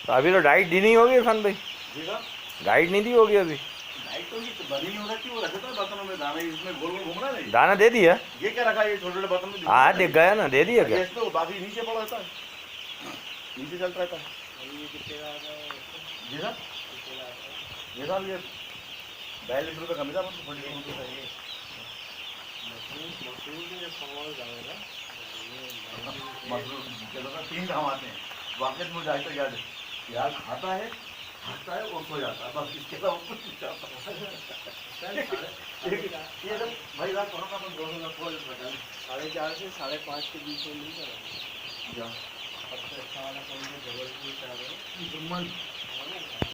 तो अभी तो डाइट दी नहीं होगी इरफान भाई, डाइट नहीं दी होगी अभी। डाइट तो बनी नहीं हो रखी, वो रखा था बर्तनों में दाना, इसमें गोल गोल घूम रहा है। दाना दे दिया? ये क्या रखा है, ये छोटे छोटे बर्तन में? हाँ दिख गया ना, दे दिया क्या? ये तो बाकी नीचे पड़ा रहता है, नीचे चलता रहता है। जी सर, ये साहब ये 42 रुपये का मिला मतलब 42 रुपये का। ये मशरूम 3 काम आते हैं वाकई, मुझे आज तक याद है। यार खाता है, खाता है और सो जाता है, बस इसके अलावा कुछ नहीं चाहता। ये सब भाई रात कौन सा 4:30 से 5:30 के बीच में मिल जाएगा। सबसे अच्छा वाला कौन सा? जबलपुर